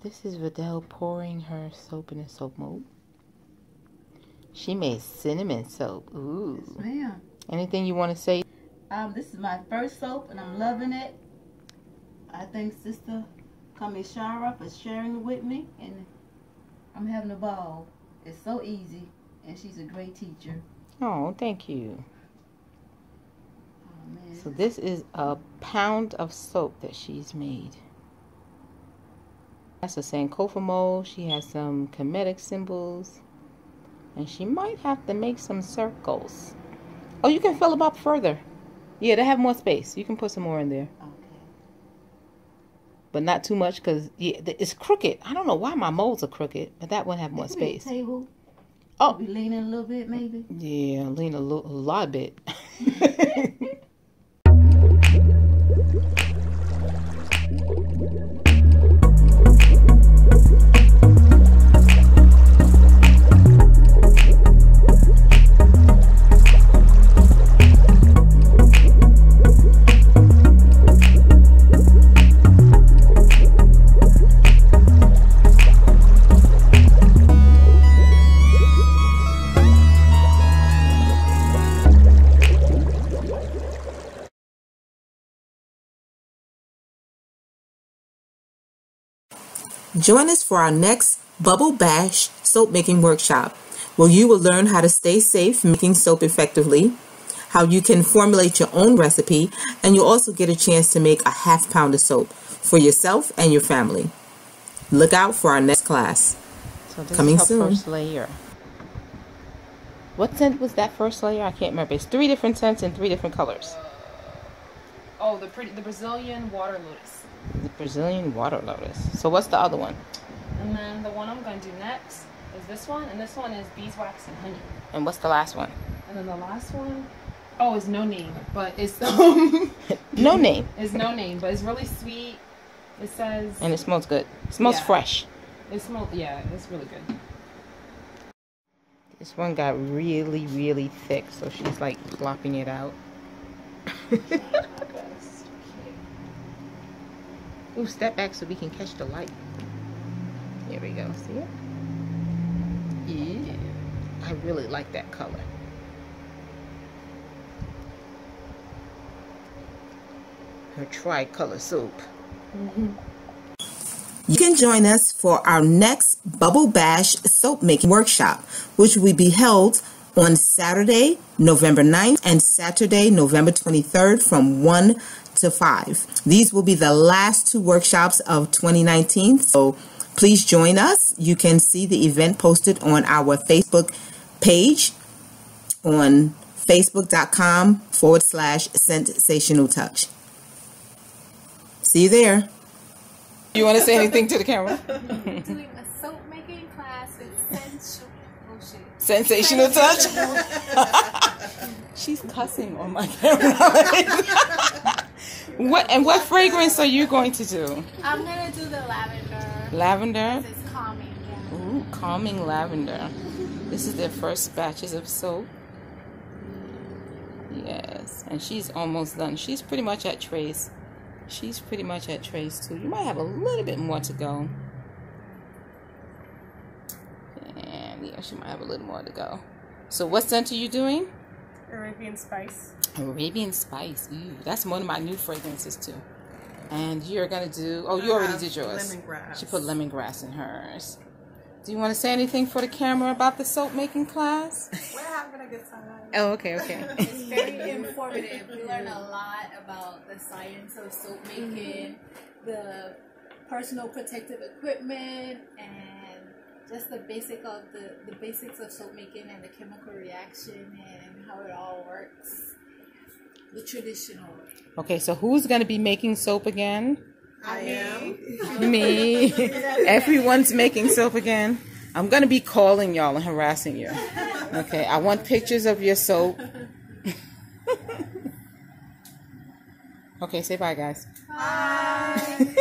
This is Vidal pouring her soap in a soap mold. She made cinnamon soap. Ooh. Yes, ma'am. Anything you want to say? This is my first soap, and I'm loving it. I thank Sister Kamishara for sharing it with me, and I'm having a ball. It's so easy, and she's a great teacher. Oh, thank you. Oh, man. So this is a pound of soap that she's made. That's a Sankofa mold. She has some comedic symbols. And she might have to make some circles. Oh, you can fill them up further. Yeah, they have more space. You can put some more in there. Okay. But not too much because yeah, it's crooked. I don't know why my molds are crooked, but that one have more space. Table. Oh, be leaning a little bit, maybe. Yeah, lean a lot bit. Join us for our next Bubble Bash soap making workshop, where you will learn how to stay safe making soap effectively, how you can formulate your own recipe, and you'll also get a chance to make a ½ pound of soap for yourself and your family. Look out for our next class. So this coming is soon. First layer. What scent was that first layer? I can't remember. It's 3 different scents in 3 different colors. Oh, the Brazilian water lotus. The Brazilian water lotus. So what's the other one? And then the one I'm going to do next is this one. And this one is beeswax and honey. And what's the last one? And then the last one, oh, is no name. But it's... No name. It's no name, but it's really sweet. It says... And it smells good. It smells fresh. It smells, yeah, it's really good. This one got really, really thick. So she's like plopping it out. Ooh, step back so we can catch the light. Here we go. See it? Yeah. I really like that color. Her tri-color soap. You can join us for our next Bubble Bash soap making workshop, which will be held on Saturday, November 9th and Saturday, November 23rd from 1 to 5. These will be the last 2 workshops of 2019. So please join us. You can see the event posted on our Facebook page on facebook.com/sensational touch. See you there. You want to say anything to the camera? Doing a soap making class with sensational touch. She's cussing on my camera. What fragrance are you going to do? I'm gonna do the lavender. Lavender? It's calming, yeah. Ooh, calming lavender. This is their first batches of soap. Yes, and she's almost done. She's pretty much at trace. She's pretty much at trace too. You might have a little bit more to go. And yeah, she might have a little more to go. So what scent are you doing? Arabian spice. Arabian spice. Ooh, that's one of my new fragrances too. And you're gonna do, oh, you already did yours. Lemongrass. She put lemongrass in hers. Do you want to say anything for the camera about the soap making class? We're having a good time. Oh, okay. It's very informative. We learn a lot about the science of soap making, the personal protective equipment, and just the basics of soap making and the chemical reaction and how it all works. The traditional. Okay, so who's going to be making soap again? I am. Me. Everyone's making soap again. I'm going to be calling y'all and harassing you. Okay, I want pictures of your soap. Okay, say bye, guys. Bye.